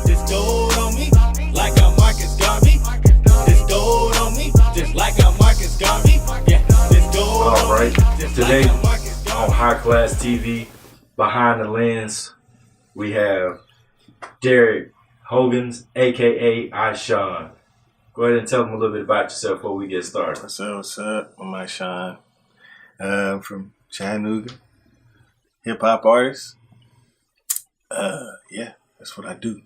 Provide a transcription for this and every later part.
This gold on me, like a Marcus Garvey. This gold on me, just like a Marcus Garvey. Yeah, this gold on me. All right, just today like a Marcus Garvey. on High Class TV, behind the lens, we have Derek Hogans, aka I.Sean. Go ahead and tell them a little bit about yourself before we get started. What's up? I'm I.Sean. From Chattanooga, hip hop artist. Yeah, that's what I do.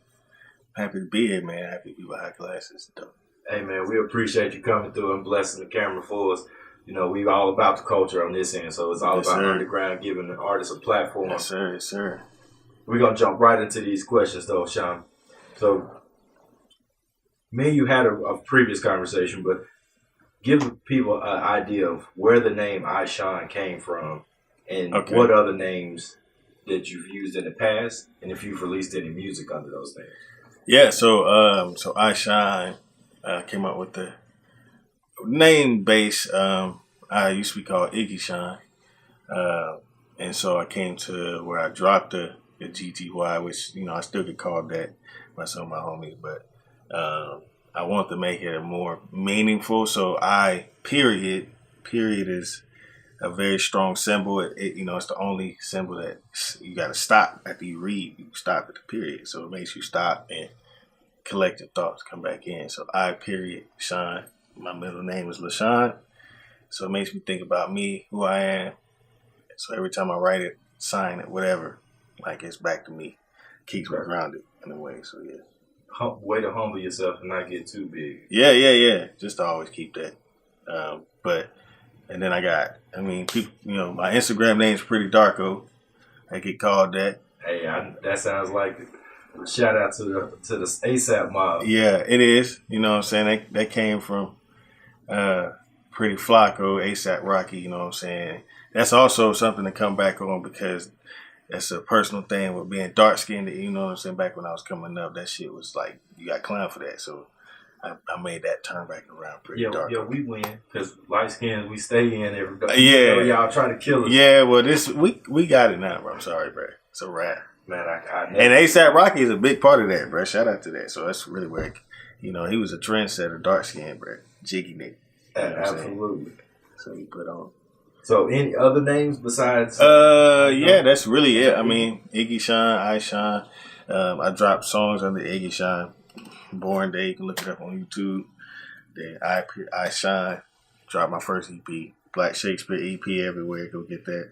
Happy to be here, man. Happy to be with High Class. It's dope. Hey man, we appreciate you coming through and blessing the camera for us. You know, we all about the culture on this end, so it's all Yes, about sir. underground, giving the artists a platform. Yes, sir. Yes, sir. We're gonna jump right into these questions though, Sean. So me and you had a previous conversation, but give people an idea of where the name I.Sean came from and Okay. what other names that you've used in the past, and if you've released any music under those names. Yeah, so I.Sean came up with the name base. I used to be called Iggy Sean. And so I came to where I dropped the GTY, which, you know, I still get called that by some of my homies, but I want to make it more meaningful. So period is a very strong symbol. You know, it's the only symbol that you got to stop after you read. You stop at the period. So it makes you stop and collect your thoughts, come back in. So Sean. My middle name is LaShawn. So it makes me think about me, who I am. So every time I write it, sign it, whatever, like it's back to me. Keeps me grounded in a way. So yeah. Way to humble yourself and not get too big. Yeah. Just to always keep that. And then people, you know, my Instagram name's Pretty Darko. I get called that. Hey, that sounds like a shout out to the ASAP mob. Yeah, it is. You know what I'm saying? That came from Pretty Flacco, ASAP Rocky, you know what I'm saying? That's also something to come back on because that's a personal thing with being dark skinned, you know what I'm saying? Back when I was coming up, that shit was like, you got clown for that. So I made that turn back around Pretty Dark. Yeah, we win because light skins, we stay in everybody. Yeah. So y'all try to kill us. Yeah, well, we got it now, bro. I'm sorry, bro. It's a wrap. Man, I And ASAP Rocky is a big part of that, bro. Shout out to that. So that's really where, you know, he was a trendsetter, dark skin, bro. Jiggy nigga. You know what I'm saying? Absolutely. So he put on. So any other names besides? Yeah, that's really it. I mean, Iggy Sean, I.Sean. I dropped songs under Iggy Sean. Born Day, you can look it up on YouTube. Then I.Sean dropped my first EP. Black Shakespeare EP everywhere. Go get that.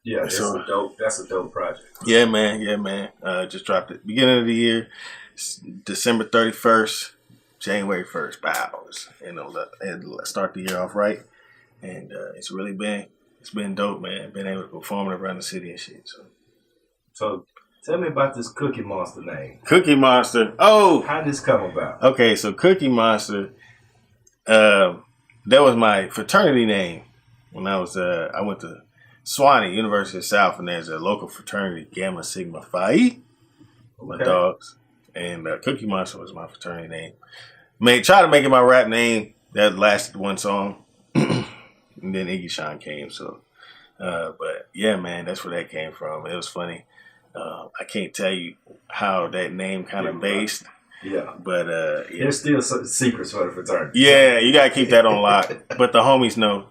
Yeah, that's a dope project. Yeah, man. Just dropped it beginning of the year, December 31st, January 1st. Bow. And start the year off right. And it's been dope, man. Been able to perform around the city and shit. So tell me about this Cookie Monster name. Cookie Monster. Oh, how did this come about? Okay, so Cookie Monster. That was my fraternity name when I went to Swanee, University of South, and there's a local fraternity, Gamma Sigma Phi, my dogs. And Cookie Monster was my fraternity name. Try to make it my rap name. That lasted one song. And then Iggy Sean came. So, but yeah, man, that's where that came from. It was funny. I can't tell you how that name kind of based. Yeah. But yeah. There's still some secrets for the fraternity. Yeah, you got to keep that on lock. But the homies know.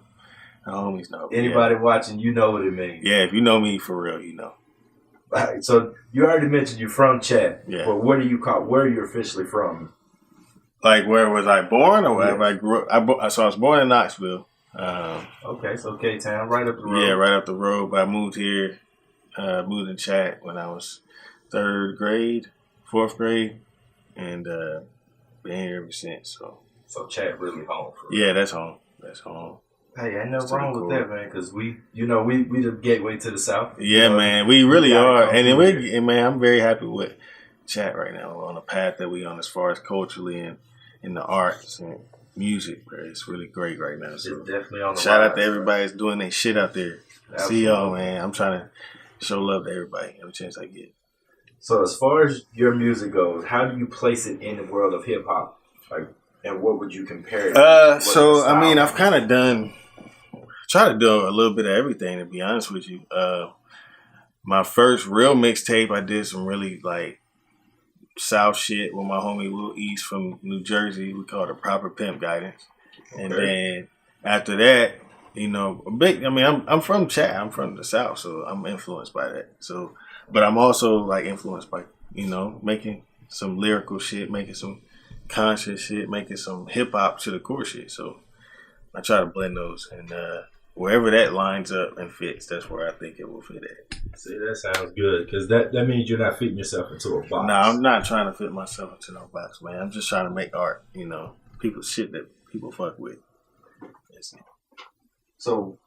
Anybody watching, you know what it means. Yeah, if you know me for real, you know. All right, so you already mentioned you're from Chat. Yeah. But where are you officially from? Like, where was I born or wherever I grew up? So I was born in Knoxville. Okay, so K-Town, right up the road. Yeah, right up the road. But I moved here, moved in Chat when I was 4th grade, and been here ever since. So Chat really home for Yeah, that's home. That's home. Hey, ain't nothing wrong with that, man, because we the gateway to the South. Yeah, man, we really are. And then man, I'm very happy with Chat right now. We're on the path that we on as far as culturally and in the arts and music, bro. It's really great right now. So it's definitely on the shout rise, out to everybody that's doing their shit out there. Absolutely. See y'all, man. I'm trying to show love to everybody every chance I get. So as far as your music goes, how do you place it in the world of hip hop? Like, and what would you compare it to? So I mean, I've kind of try to do a little bit of everything, to be honest with you. My first real mixtape, I did some really like South shit with my homie Will East from New Jersey. We call it Proper Pimp Guidance. Okay. And then after that, you know, I'm from Chat. I'm from the South, so I'm influenced by that. So, but I'm also like influenced by, you know, making some lyrical shit, making some conscious shit, making some hip hop to the core shit. So I try to blend those, and wherever that lines up and fits, that's where I think it will fit at. See, that sounds good, because that means you're not fitting yourself into a box. No, I'm not trying to fit myself into no box, man. I'm just trying to make art, you know, shit that people fuck with. So,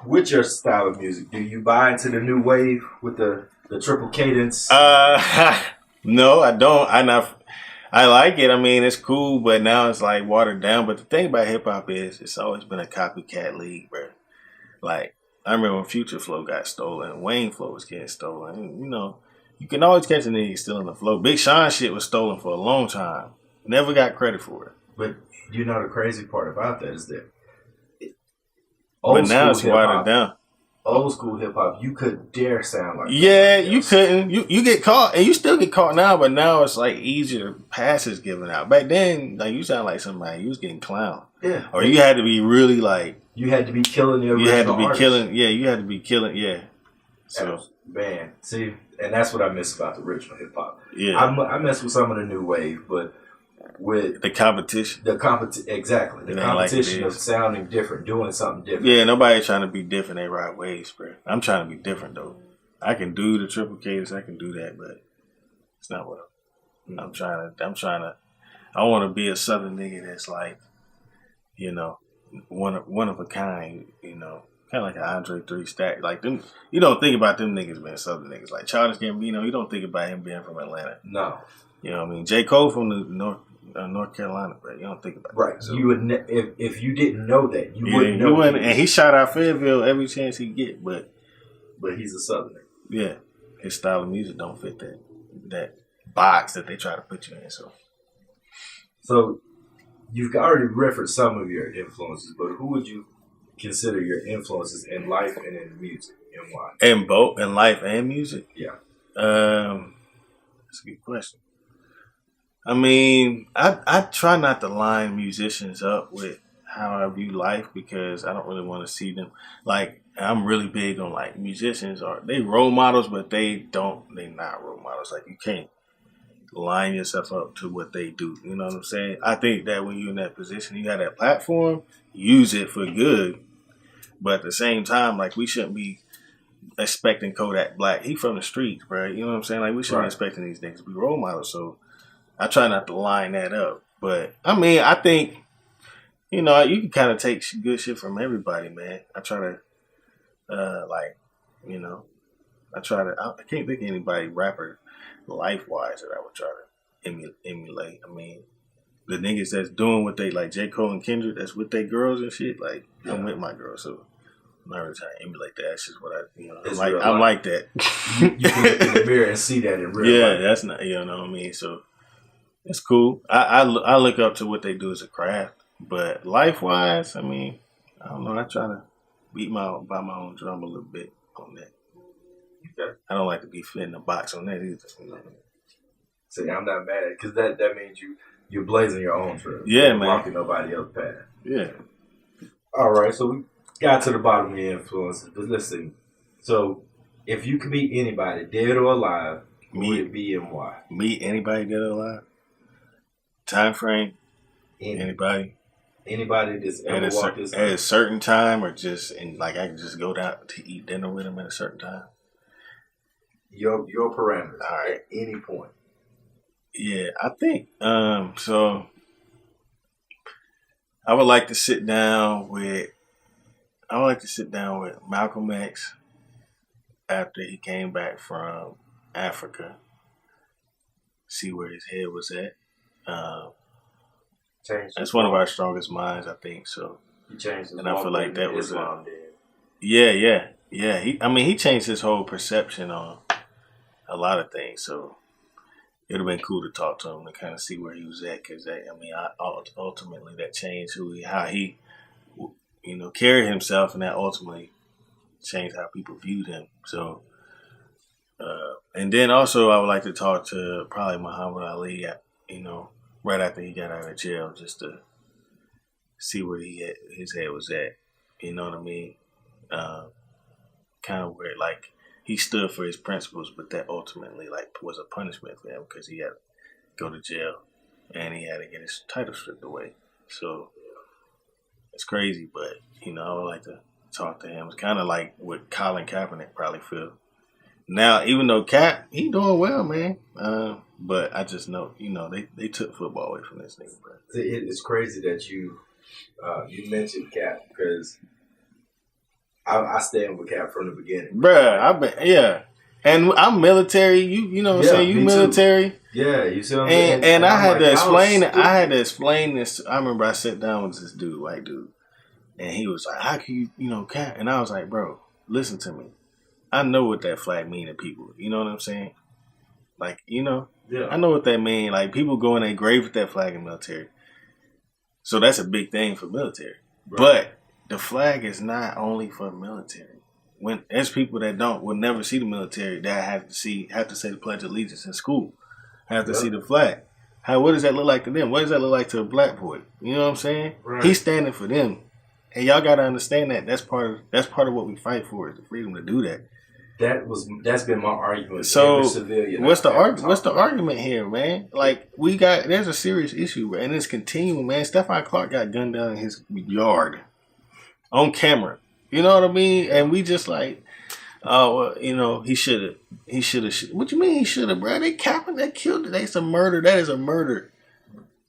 with your style of music, do you buy into the new wave with the triple cadence? No, I don't. I like it. I mean, it's cool, but now it's like watered down. But the thing about hip hop is it's always been a copycat league, bro. Like, I remember when Future Flow got stolen, Wayne Flow was getting stolen. And, you know, you can always catch a nigga stealing the flow. Big Sean shit was stolen for a long time. Never got credit for it. But you know the crazy part about that is that but now it's watered down. Old school hip hop, you couldn't dare sound like you couldn't. You get caught, and you still get caught now. But now it's like easier passes given out. Back then, like you sound like somebody you was getting clowned. Yeah, or you had to be really like you had to be killing the original. You had to be artist. killing. Yeah, you had to be killing. Yeah. So man, see, and that's what I miss about the original hip hop. Yeah, I mess with some of the new wave, but with the competition, exactly the competition of sounding different, doing something different. Yeah, nobody trying to be different. They ride waves, bro. I'm trying to be different though. I can do the triple cadence, I can do that, but it's not what I'm trying to. I want to be a Southern nigga that's like, you know, one of a kind. You know, kind of like an Andre 3 Stack. Like them, you don't think about them niggas being Southern niggas. Like Childish Gambino, you don't think about him being from Atlanta. No. You know what I mean? J. Cole from the North Carolina, but you don't think about right. That. So, you would if you didn't know that, you wouldn't know. And he shot out Fayetteville every chance he get, but he's a Southerner. Yeah, his style of music don't fit that box that they try to put you in. So you've already referenced some of your influences, but who would you consider your influences in life and in music, and why? In both, in life and music. Yeah. That's a good question. I mean, I try not to line musicians up with how I view life because I don't really want to see them. Like, I'm really big on like musicians they role models, but they not role models. Like, you can't line yourself up to what they do. You know what I'm saying? I think that when you're in that position, you have that platform, use it for good. But at the same time, like, we shouldn't be expecting Kodak Black. He from the streets, bro. You know what I'm saying? Like, we shouldn't be expecting these niggas to be role models. So I try not to line that up. But I mean, I think, you know, you can kind of take good shit from everybody, man. I try to, you know, I can't think of anybody rapper life-wise that I would try to emulate. I mean, the niggas that's doing what they, like J. Cole and Kendrick, that's with their girls and shit, like, I'm with my girls, so I'm not really trying to emulate that. That's just what I'm like that. You can look in the mirror and see that in real life. Yeah, that's not, you know what I mean? So it's cool. I look up to what they do as a craft, but life-wise, I mean, I don't know. I try to by my own drum a little bit on that. Okay. I don't like to be fit in a box on that either. You know? See, I'm not mad at it because that means you're blazing your own trail. Yeah, man. Walking nobody else's path. Yeah. All right, so we got to the bottom of your influences, but let's see. So, if you could meet anybody, dead or alive, who would it be and why? Meet anybody dead or alive? Time frame? Anybody? Anybody that's ever walked this way? At a certain time, or just I can just go down to eat dinner with them at a certain time? Your parameters. All right. At any point. Yeah, I think so. I would like to sit down with Malcolm X after he came back from Africa. See where his head was at. That's one of our strongest minds, I think. So, he changed his and I feel like that was Islam Yeah. He changed his whole perception on a lot of things. So it'd have been cool to talk to him and kind of see where he was at, because ultimately that changed how he carried himself, and that ultimately changed how people viewed him. So And then also I would like to talk to probably Muhammad Ali, you know, right after he got out of jail, just to see where his head was at. You know what I mean? Kind of where like he stood for his principles, but that ultimately like was a punishment for him because he had to go to jail and he had to get his title stripped away. So it's crazy, but you know, I would like to talk to him. It's kind of like what Colin Kaepernick probably feel. Now, even though Cap, he doing well, man. But I just know, you know, they took football away from this nigga, bro. It's crazy that you mentioned Cap because I stand with Cap from the beginning. Bruh, and I'm military. You know what I'm saying? You military. Too. Yeah, you see what I'm saying? And I had to explain it. I had to explain this. I remember I sat down with this dude, white dude, and he was like, "How can you know, Cap?" And I was like, "Bro, listen to me. I know what that flag mean to people. You know what I'm saying? Like, you know, I know what that mean. Like, people go in their grave with that flag in military. So that's a big thing for military. Right. But the flag is not only for military. When there's people that will never see the military, that have to say the Pledge of Allegiance in school, have to see the flag. What does that look like to them? What does that look like to a black boy? You know what I'm saying? Right. He's standing for them. And y'all gotta understand that that's part of what we fight for, is the freedom to do that. That's been my argument. So what's the argument here, man? Like there's a serious issue, and it's continuing, man. Stephon Clark got gunned down in his yard on camera. You know what I mean? And we just like, oh, well, you know, he should have. What you mean he should have, bro? They killed it. That's a murder. That is a murder.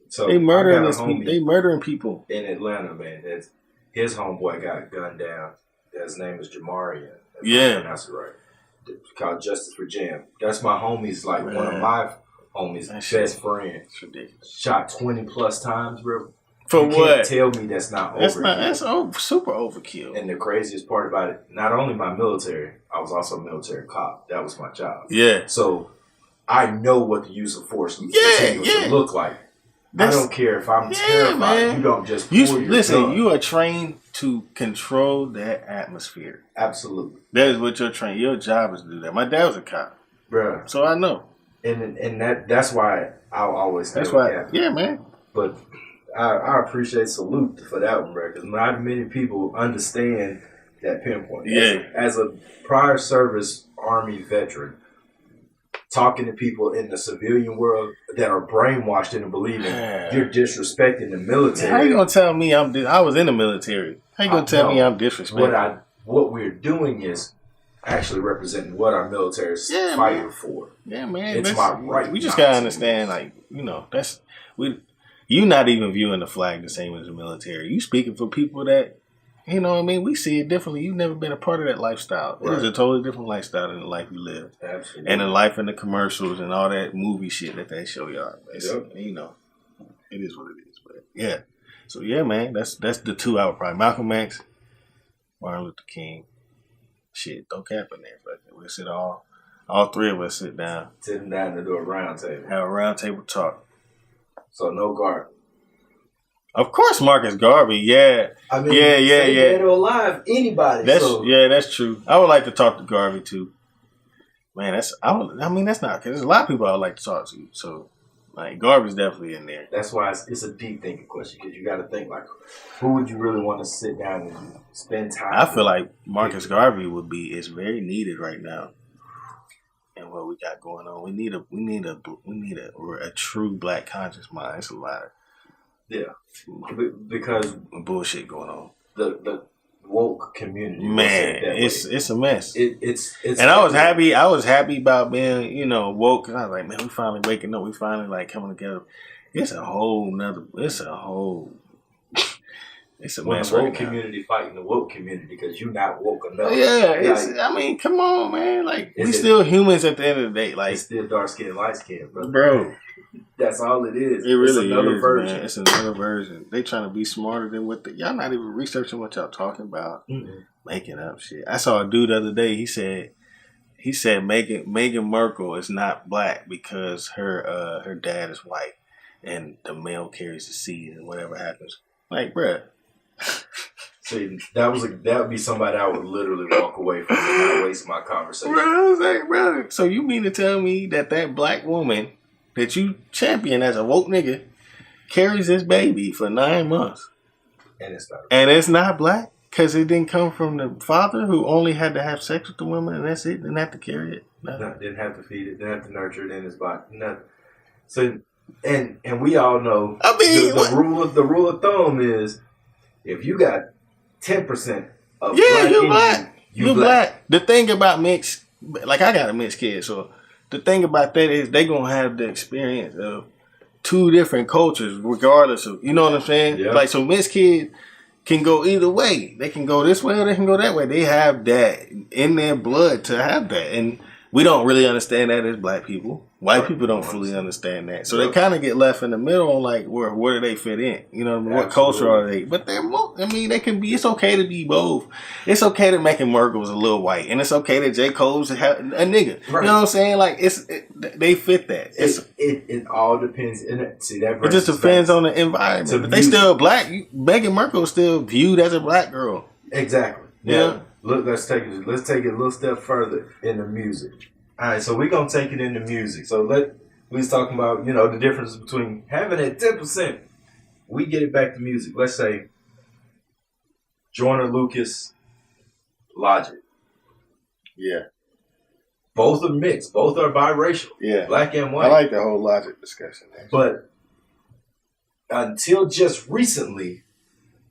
So they murdering people in Atlanta, man. His homeboy got gunned down. His name is Jamarian. That's right. It's called Justice for Jam. That's my homie's, like one of my homies' best friend. It's ridiculous. Shot 20 plus times, bro. For you what? Can't tell me that's not overkill. That's super overkill. And the craziest part about it, not only my military, I was also a military cop. That was my job. Yeah. So I know what the use of force continues to look like. I don't care if I'm terrified. Man. You don't just gun. You are trained to control that atmosphere. Absolutely. That is what you're trained. Your job is to do that. My dad was a cop, bro. So I know. And that's why I'll always. That's why. Yeah, man. But I appreciate salute for that one, bro, because not many people understand that pinpoint. Yeah. As a prior service Army veteran, talking to people in the civilian world that are brainwashed into believing you're disrespecting the military. How you gonna tell me I was in the military? How you gonna tell me I'm disrespecting? What we're doing is actually representing what our military is fighting for. Yeah, man. It's my right. We just gotta understand, like, you know, you not even viewing the flag the same as the military. You speaking for people that, you know what I mean? We see it differently. You've never been a part of that lifestyle. Right. It is a totally different lifestyle than the life you live. Absolutely. And the life in the commercials and all that movie shit that they show y'all. You know, it is what it is. But yeah. So yeah, man, that's the two out probably. Malcolm X, Martin Luther King. Shit, throw Cap in there. But we'll sit all three of us sit down. Sitting down to do a round table. Have a round table talk. So no guard. Of course, Marcus Garvey. Yeah, I mean, dead or alive, anybody. That's true. I would like to talk to Garvey too. Man, that's not because there's a lot of people I would like to talk to. So, like, Garvey's definitely in there. That's why it's a deep thinking question, because you got to think, like, who would you really want to sit down and spend time with? I feel like Marcus Garvey is very needed right now. And what we got going on, we need a true black conscious mind. It's a lot. Yeah, because bullshit going on. The woke community, man, it's a mess. It's and I was happy about being, you know, woke. And I was like, man, we finally waking up. We finally like coming together. It's a when mess the woke right community fighting the woke community because you're not woke enough. Yeah, I mean, come on, man. Like, we still humans at the end of the day. Like, it's still dark skin, light skin, bro. That's all it is. It really is, another version. Man. It's another version. They trying to be smarter than y'all not even researching what y'all talking about. Mm-hmm. Making up shit. I saw a dude the other day. He said Meghan Markle is not black because her dad is white and the male carries the seed and whatever happens. Like, bruh. See, that would be somebody I would literally walk away from and not waste my conversation. Bro, I was like, bro, so you mean to tell me that black woman that you champion as a woke nigga carries this baby for 9 months? And it's not black? Because it didn't come from the father who only had to have sex with the woman and that's it? Didn't have to carry it? No, didn't have to feed it. Didn't have to nurture it in his body. Nothing. So, and we all know the rule of thumb is if you got 10% of black. You black. The thing about mixed, like I got a mixed kid, so the thing about that is they gonna have the experience of 2 different cultures, regardless of, you know what I'm saying? Yeah. Like, so mixed kid can go either way. They can go this way or they can go that way. They have that in their blood to have that, and we don't really understand that as black people. White people don't fully understand that. So they kind of get left in the middle on like, where do they fit in? You know, what culture are they? But they're they can be, it's okay to be both. It's okay that Megan Merkel's a little white. And it's okay that J. Cole's a nigga. Right. You know what I'm saying? Like, they fit that. It all depends. See, that it just depends on the environment. But they still black. Megan Merkel is still viewed as a black girl. Exactly. Yeah. Look, let's take it a little step further in the music. All right, so we're going to take it into music. So we was talking about, the difference between having that 10%. We get it back to music. Let's say Joyner Lucas, Logic. Yeah. Both are mixed. Both are biracial. Yeah. Black and white. I like the whole Logic discussion. Actually. But until just recently,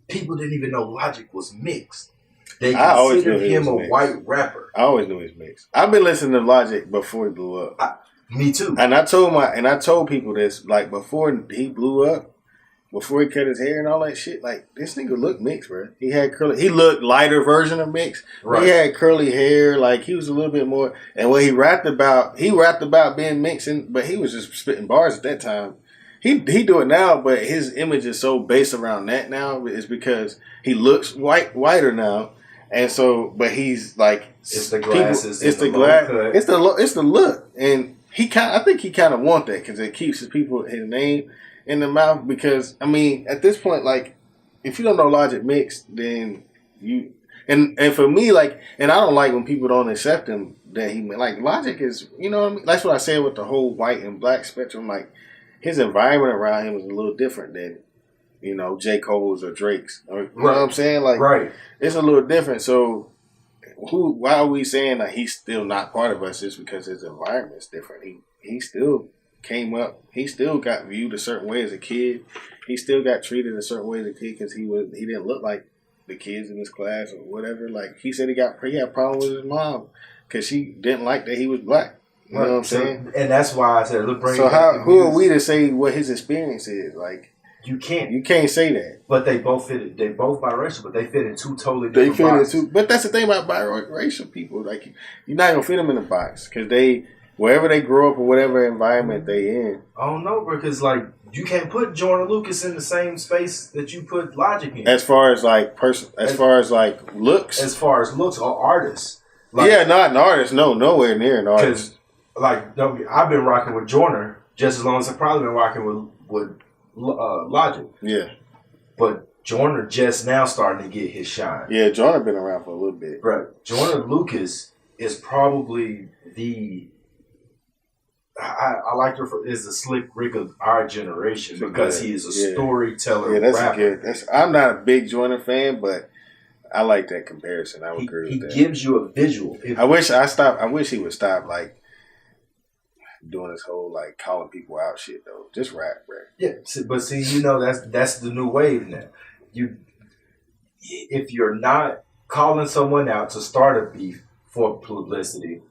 people didn't even know Logic was mixed. They considered him a white rapper. I always knew he was mixed. I've been listening to Logic before he blew up. Me too. And I told people this, like, before he blew up, before he cut his hair and all that shit, like, this nigga looked mixed, bro. He had curly. He looked lighter version of mixed. Right. He had curly hair, like, he was a little bit more. And what he rapped about being mixed, but he was just spitting bars at that time. He do it now, but his image is so based around that now is because he looks whiter now. And so, but he's like, it's the glasses, it's the glass, it's the look, and I think he kind of want that because it keeps his name in the mouth. Because I mean, at this point, like, if you don't know Logic mixed, then you and for me, like, and I don't like when people don't accept him that he like Logic is, you know what I mean? That's what I said with the whole white and black spectrum. Like, his environment around him was a little different than, J. Cole's or Drake's. You know what I'm saying? Like, right. It's a little different. So, why are we saying that he's still not part of us? Just because his environment's different. He still came up. He still got viewed a certain way as a kid. He still got treated a certain way as a kid because he didn't look like the kids in his class or whatever. Like, he said he had problems with his mom because she didn't like that he was black. You know what I'm saying? And that's why I said, look, bring. So who are we to say what his experience is? Like, you can't say that. But they both fit. They both biracial, but they fit in 2 totally different boxes. But that's the thing about biracial people. Like, you're not gonna fit them in a box because wherever they grow up or whatever environment they in. I don't know, because like you can't put Joyner Lucas in the same space that you put Logic in. As far as like looks. As far as looks or artists. Like, yeah, not an artist. No, nowhere near an artist. Like, I've been rocking with Joyner just as long as I've probably been rocking with Logic. Yeah. But Joyner just now starting to get his shine. Yeah, Joyner been around for a little bit. Right. Joyner Lucas is probably I like her is the Slick Rick of our generation because he is a storyteller. Yeah, that's rapper. good. I'm not a big Joyner fan, but I like that comparison. I would agree with that. He gives you a visual. I wish he would stop like doing this whole like calling people out shit though. Just rap, bro. Yeah, but see, that's the new wave now. If you're not calling someone out to start a beef for publicity,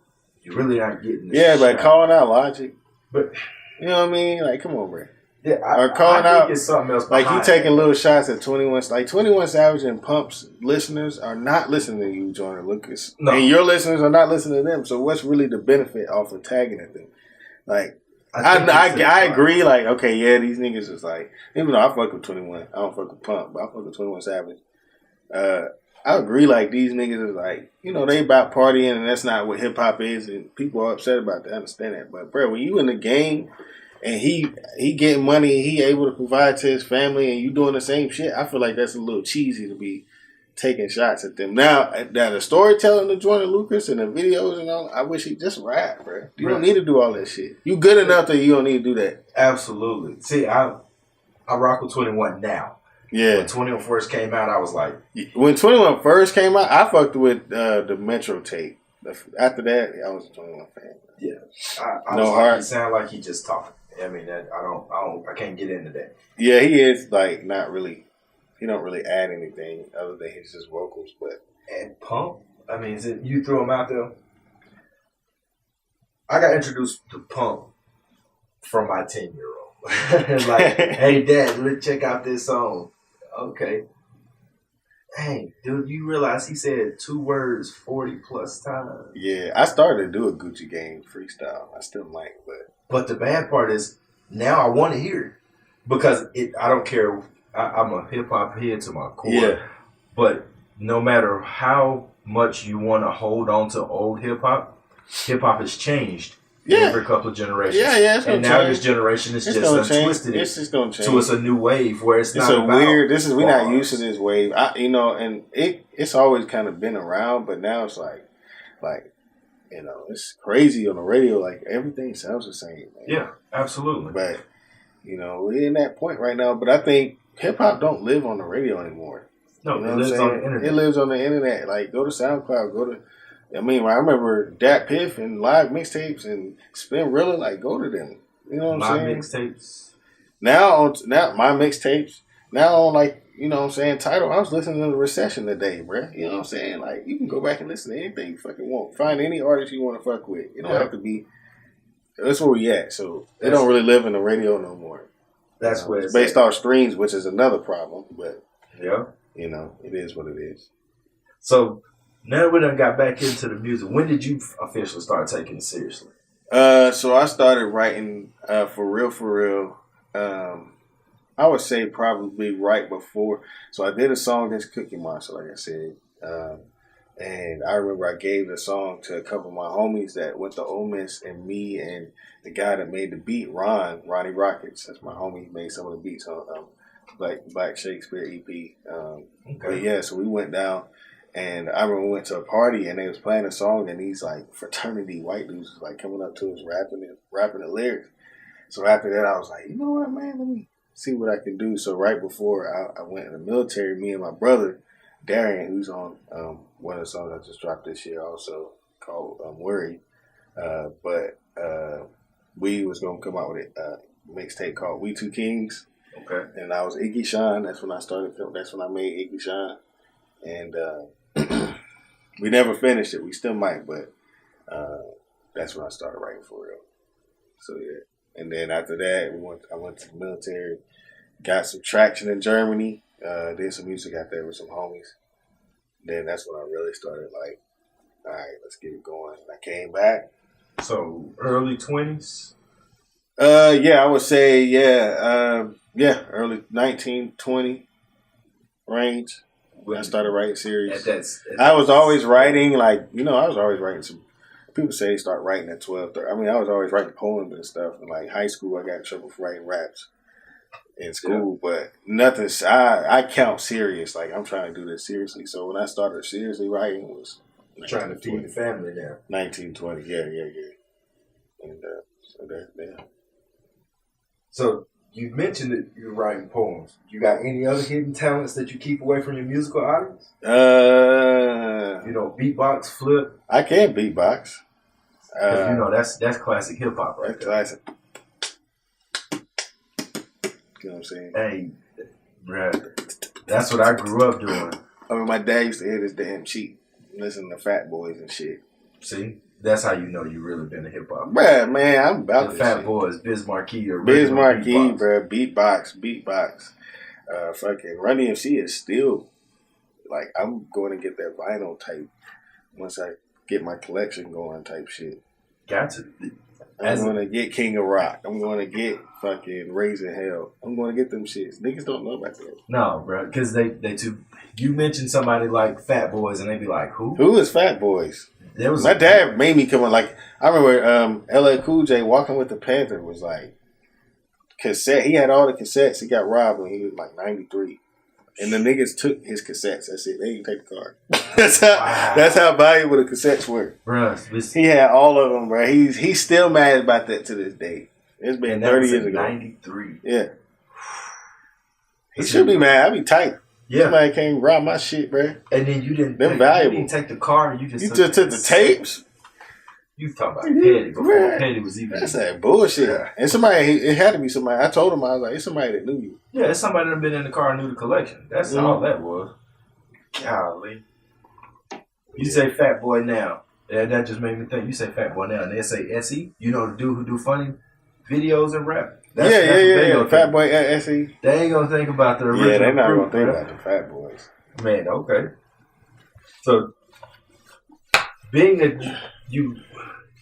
you're really not getting this. Yeah, but calling out Logic. But you know what I mean? Like, come on, bro. Yeah, or calling out it's something else. Like, you taking little shots at 21. Like, 21 Savage and Pump's listeners are not listening to you, Joyner Lucas. No. And your listeners are not listening to them. So what's really the benefit off of tagging at them? Like, I agree. Like, okay, yeah, these niggas is like, even though I fuck with 21, I don't fuck with Pump, but I fuck with 21 Savage. I agree. Like, these niggas is like, they about partying, and that's not what hip hop is, and people are upset about that. I understand that, but bro, when you in the game and he getting money and he able to provide to his family, and you doing the same shit, I feel like that's a little cheesy to be taking shots at them. Now the storytelling of Jordan Lucas and the videos and all, I wish he just rap, bro. You don't need to do all that shit. You good enough that you don't need to do that. Absolutely. See, I rock with 21 now. Yeah. When 21 first came out, I was like... When 21 first came out, I fucked with the Metro tape. After that, I was a 21 fan. Yeah. I no was heart. Like, he sounded like he just talking. I mean, I can't get into that. Yeah, he is like not really... He don't really add anything other than his just vocals, but... And Pump? I mean, you threw him out there? I got introduced to Pump from my 10-year-old. Like, hey, Dad, let's check out this song. Okay. Dang, dude, you realize he said 2 words 40 plus times? Yeah, I started to do a Gucci Gang freestyle. I still might, but... But the bad part is, now I want to hear it. Because I don't care... I'm a hip-hop head to my core. Yeah. But no matter how much you want to hold on to old hip-hop has changed every couple of generations. Yeah, and now this generation is just untwisted it. It's just going to change. So it's a new wave where it's not about weird... We're not used to this wave. And it's always kind of been around, but now it's like, it's crazy on the radio. Like, everything sounds the same, man. Yeah, absolutely. But, we're in that point right now. But I think hip-hop don't live on the radio anymore. No, it lives on the internet. It lives on the internet. Like, go to SoundCloud, I remember Dat Piff and live mixtapes and Spin Rilla, like, go to them. You know what I'm saying? My mixtapes. Now my mixtapes, now on, like, you know what I'm saying, Tidal, I was listening to The Recession today, bruh. You know what I'm saying? Like, you can go back and listen to anything you fucking want. Find any artist you want to fuck with. You don't have to be... That's where we at. So, they don't really live in the radio no more. That's where it's based off streams, which is another problem, but yeah, it is what it is. So now we done got back into the music. When did you officially start taking it seriously? So I started writing for real. I would say probably right before. So I did a song against Cookie Monster, like I said, and I remember I gave the song to a couple of my homies that went to Ole Miss, and me and the guy that made the beat, Ronnie Rockets. That's my homie. He made some of the beats on Black Shakespeare EP. But yeah, so we went down, and I remember we went to a party, and they was playing a song, and these like fraternity white dudes was like coming up to us rapping the lyrics. So after that, I was like, you know what, man, let me see what I can do. So right before I went in the military, me and my brother Darian, who's on one of the songs I just dropped this year, also called "Worry," but we was gonna come out with a mixtape called "We Two Kings." Okay. And I was I.Sean. That's when I started filming. That's when I made I.Sean, and we never finished it. We still might, but that's when I started writing for real. So yeah, and then after that, I went to the military, got some traction in Germany, did some music out there with some homies. Then that's when I really started like, all right, let's get it going. And I came back. So early 20s? Yeah, I would say, early 19, 20 range. When I started writing series. I was always writing, I was always writing some, people say start writing at 12. I was always writing poems and stuff. In like high school, I got in trouble for writing raps in school, but nothing, I count serious. Like, I'm trying to do this seriously. So when I started seriously writing, it was trying to feed the family now. 1920, yeah. And so that, yeah. So you mentioned that you're writing poems. You got any other hidden talents that you keep away from your musical audience? Beatbox, flip. I can beatbox. That's classic hip hop, right? That's classic. You know what I'm saying? Hey, bruh, that's what I grew up doing. My dad used to hit his damn cheek, listen to Fat Boys and shit. See? That's how you know you really been a hip hop. Bruh, man, I'm about the Fat Boys, Biz Markie or Biz Markie, bruh, beatbox. Fucking Run DMC is still, like, I'm going to get that vinyl type once I get my collection going type shit. Got to. I'm going to get King of Rock. I'm going to get fucking Raising Hell. I'm going to get them shits. Niggas don't know about that. No, bro, because they too. You mention somebody like Fat Boys and they be like, who? Who is Fat Boys? My dad made me come on. Like, I remember LL Cool J Walking with the Panther was like cassette. He had all the cassettes. He got robbed when he was like 93. And the niggas took his cassettes. That's it. They didn't take the car. That's how valuable the cassettes were. Bruh, he had all of them, bro. He's still mad about that to this day. It's been 30 years ago. 93. Yeah. He should be mad. I'd be tight. Yeah. Somebody came rob my shit, bro. And then you didn't. Valuable. You didn't take the car. You just took the tapes. You talking about petty before petty was even. That's that bullshit. Yeah. And it had to be somebody. I told him, I was like, it's somebody that knew you. Yeah, it's somebody that been in the car and knew the collection. That's all that was. Golly. You say Fat Boy now. That just made me think. You say Fat Boy now, and they say SE. You know the dude who do funny videos and rap. That's yeah. Fat Boy SE. They ain't gonna think about the original. Yeah, they're not gonna think about the Fat Boys. Man, okay. So, being that you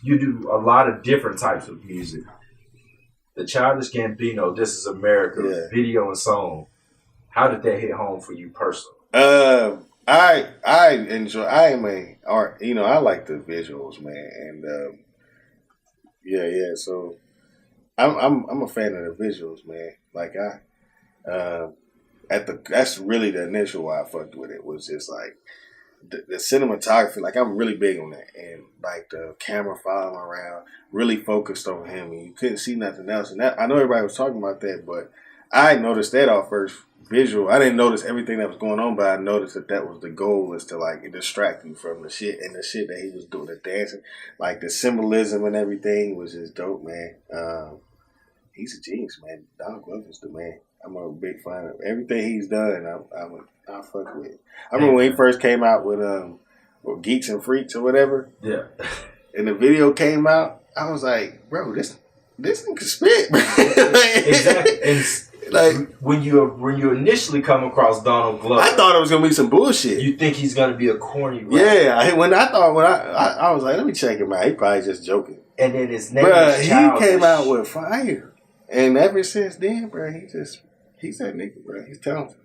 do a lot of different types of music. The Childish Gambino, This Is America, video and song. How did that hit home for you personally? I enjoy. I am a art. You know, I like the visuals, man, and So I'm a fan of the visuals, man. Like that's really the initial why I fucked with it was just like the cinematography. Like I'm really big on that, and like the camera following around, really focused on him, and you couldn't see nothing else. And that, I know everybody was talking about that, but I noticed that off first visual. I didn't notice everything that was going on, but I noticed that was the goal, is to like distract you from the shit, and the shit that he was doing, the dancing, like the symbolism and everything was just dope, man. He's a genius, man. Donald Glover's the man. I'm a big fan of everything he's done. I fuck with it. I remember when he first came out with Geeks and Freaks or whatever. Yeah. And the video came out, I was like, bro, this nigga spit. Exactly. And like when you initially come across Donald Glover, I thought it was gonna be some bullshit. You think he's gonna be a corny rapper. Yeah. I was like, let me check him out. He probably just joking. And then his name is Childish. He came out with fire. And ever since then, bro, he's that nigga, bro. He's talented.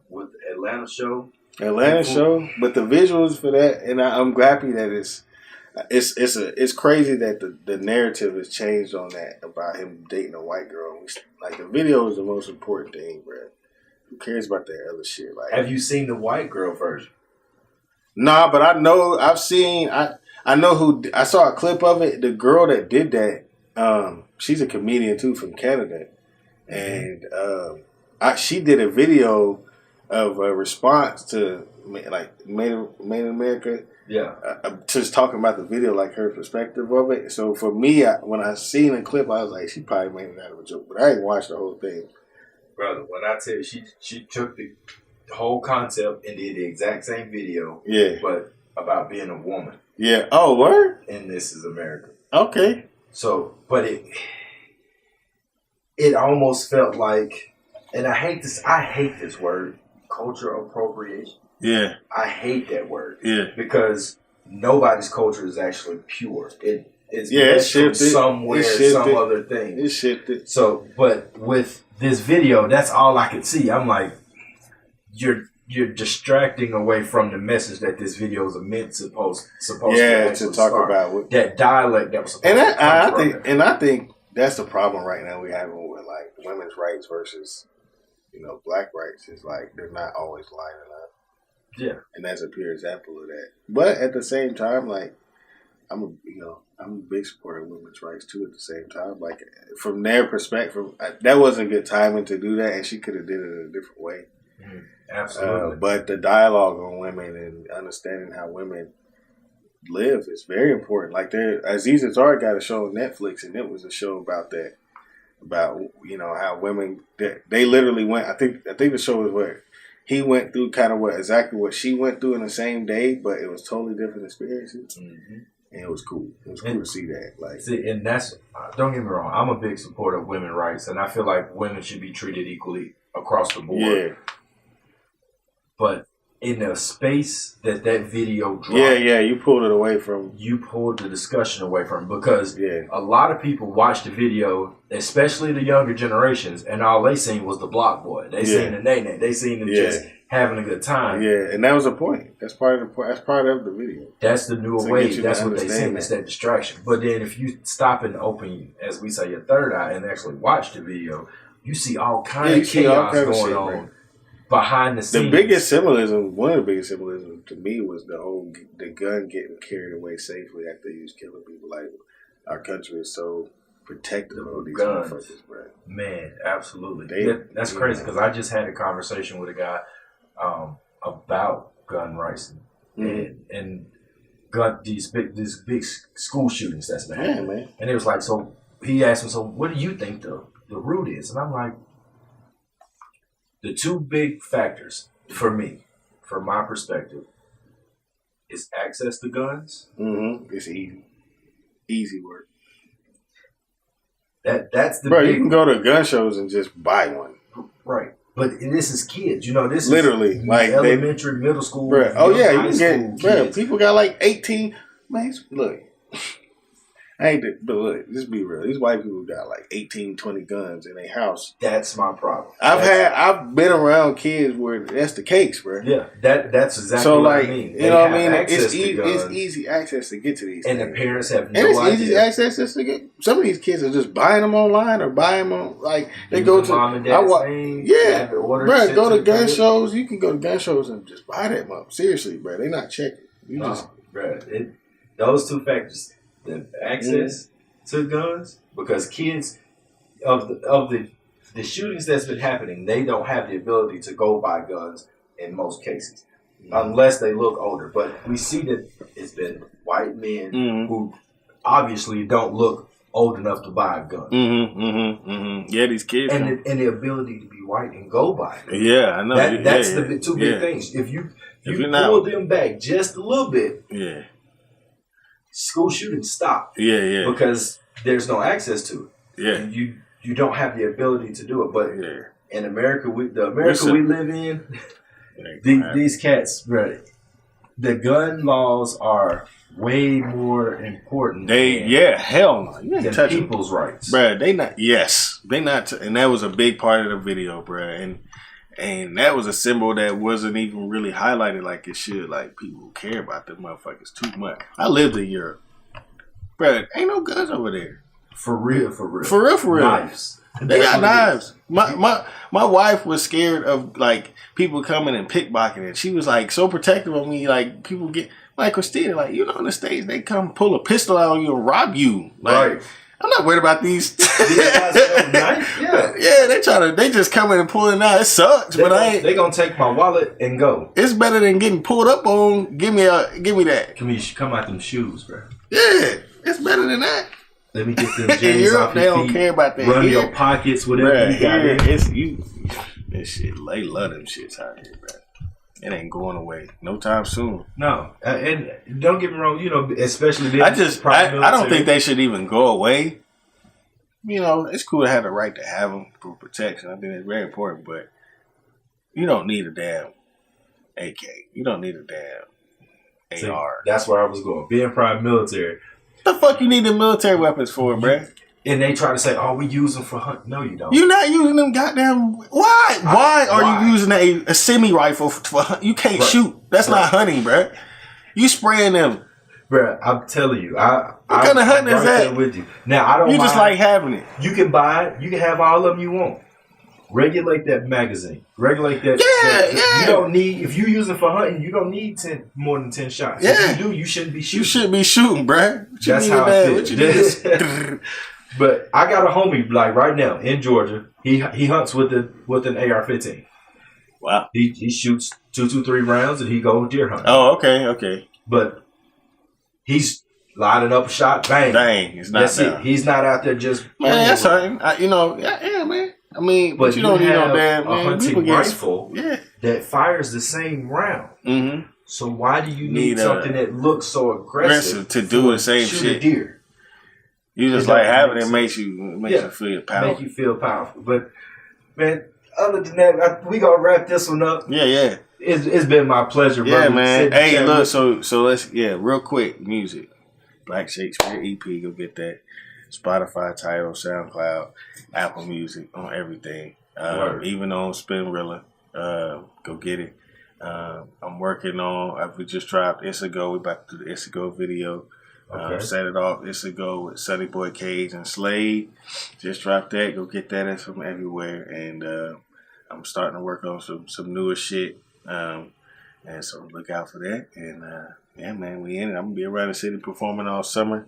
With the Atlanta show, but the visuals for that, and I'm happy that it's crazy that the narrative has changed on that about him dating a white girl. Like the video is the most important thing, bro. Who cares about that other shit? Like, have you seen the white girl version? Nah, but I know I know who. I saw a clip of it. The girl that did that, she's a comedian too from Canada, and she did a video of a response to like Made in America. Yeah, just talking about the video, like her perspective of it. So for me, when I seen the clip, I was like, she probably made it out of a joke, but I didn't watch the whole thing. Brother, when I tell you, she took the whole concept and did the exact same video. Yeah, but about being a woman. Yeah. Oh, word. And This Is America. Okay. So, but it almost felt like, and I hate this word, cultural appropriation. Yeah. I hate that word. Yeah. Because nobody's culture is actually pure. It's shifted from somewhere, some other thing. It shifted. So, but with this video, that's all I could see. I'm like, you're distracting away from the message that this video is supposed to talk about that dialect that was supposed I think that's the problem right now we having with like women's rights versus black rights. Is like they're not always lining up. Yeah, and that's a pure example of that. But at the same time, like I'm a big supporter of women's rights too. At the same time, like from their perspective, that wasn't good timing to do that, and she could have did it in a different way. Mm-hmm. Absolutely. But the dialogue on women and understanding how women live is very important. Like Aziz Ansari got a show on Netflix, and it was a show about that, about how women they literally went. I think the show was where he went through kind of exactly what she went through in the same day, but it was totally different experiences. Mm-hmm. And it was cool. It was cool to see that. Like, and that's don't get me wrong. I'm a big supporter of women's rights, and I feel like women should be treated equally across the board. Yeah. But in the space that video dropped, you pulled it away from. You pulled the discussion away from because a lot of people watched the video, especially the younger generations, and all they seen was the block boy. They seen the nay. They seen him just having a good time. Yeah, and that was the point. That's part of the video. That's the newer wave. That's what they seen. It's that distraction. But then if you stop and open, as we say, your third eye and actually watch the video, you see all kinds of chaos going on. behind the scenes. The biggest symbolism, one of the biggest symbolism to me was the gun getting carried away safely after he was killing people. Like, our country is so protective of these guns, motherfuckers, bro. Man, absolutely. That's crazy because I just had a conversation with a guy about gun rights and gun these big school shootings that's been happening. Man. And it was like, so he asked me, so what do you think the root is? And I'm like, the two big factors for me, from my perspective, is access to guns. Mm-hmm. It's easy work. That's the bro. big, you can go to gun shows and just buy one, right? But this is kids, you know. This literally is like elementary, middle school. Bro. Oh yeah, you can get bro. People got like 18. Man, look. I ain't, but look, let's be real. These white people got like 18, 20 guns in their house. That's my problem. I've been around kids where that's the case, bro. Yeah, that's exactly so what like, I mean. You know what I mean? It's easy access to get to these and things. The parents have no idea. And idea. It's easy access to get. Some of these kids are just buying them online or buying them on, like, they go to mom and dad's name. Yeah, bro, go to gun shows. You can go to gun shows and just buy that mother. Seriously, bro. They not checking. Bro, those two factors, the access to guns, because kids of the shootings that's been happening, they don't have the ability to go buy guns in most cases, unless they look older. But we see that it's been white men who obviously don't look old enough to buy a gun. Yeah, these kids and the ability to be white and go buy it. Yeah, I know. That's the two big things. If you pull them back just a little bit, school shootings stop. Yeah. Because there's no access to it. Yeah. And you don't have the ability to do it. But in America, we live in, these cats, bro, the gun laws are way more important. Hell no. Than people's rights. Bro, they not, and that was a big part of the video, bro. And that was a symbol that wasn't even really highlighted like it should. Like, people care about them motherfuckers too much. I lived in Europe. Bro, ain't no guns over there. For real. Knives. They got knives. My wife was scared of, like, people coming and pickpocketing. She was, like, so protective of me. Like, people get, like, Christina, like, you know, in the States, they come pull a pistol out on you and rob you. Like, right. I'm not worried about these. They just come in and pull it out. It sucks, they gonna take my wallet and go. It's better than getting pulled up on. Give me that. Come out them shoes, bro. Yeah, it's better than that. Let me get them J's off your they don't care about that. Run your pockets, whatever you got. This shit, they love them shits out here, bro. It ain't going away no time soon. No, and don't get me wrong. You know, especially I don't think they should even go away. You know, it's cool to have the right to have them for protection. I think it's very important, but you don't need a damn AK. You don't need a damn AR. That's where I was going. Being prime military. What the fuck you need the military weapons for, bruh? And they try to say, "Oh, we use them for hunt." No, you don't. You're not using them goddamn. Why? Why are you using a semi rifle for hunt? You can't shoot. That's not hunting, bruh. You spraying them, bruh. I'm telling you, what kind of hunting is that? With you now, I don't. You just like having it. You can buy it. You can have all of them you want. Regulate that magazine. Regulate that. Yeah. You don't need, if you're using for hunting, you don't need more than 10 shots. Yeah. If you do, you shouldn't be shooting. You shouldn't be shooting, bruh. That's how I feel. But I got a homie, like, right now in Georgia. He hunts with an AR-15. Wow. He shoots 2-3 rounds and he goes deer hunting. Oh, okay. But he's lining up a shot, bang. That's it. He's not out there just. Man, that's something. Yeah, man. I mean, but you don't need no damn a hunting rifle that fires the same round. Mm-hmm. So why do you need something that looks so aggressive to do the same shit? A deer? You just like having it makes you feel powerful. Make you feel powerful. But man, other than that, we gonna wrap this one up. Yeah. It's been my pleasure, brother. Yeah, man. Hey, look, so let's real quick, music. Black Shakespeare EP, go get that. Spotify, Tidal, SoundCloud, Apple Music, on everything. Even on Spinrilla. Go get it. I'm working on, we just dropped Issago. We about to do the Issago video. Set it off Issago with Sunny Boy Cage and Slade. Just dropped that. Go get that. It's from everywhere. And I'm starting to work on some newer shit. And so look out for that. And yeah, man, we in it. I'm gonna be around the city performing all summer.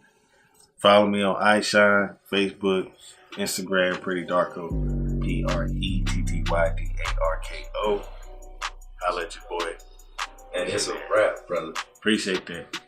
Follow me on I.Sean, Facebook, Instagram, Pretty Darko, PrettyDarko. Holla at your boy. And it's a wrap, brother. Appreciate that.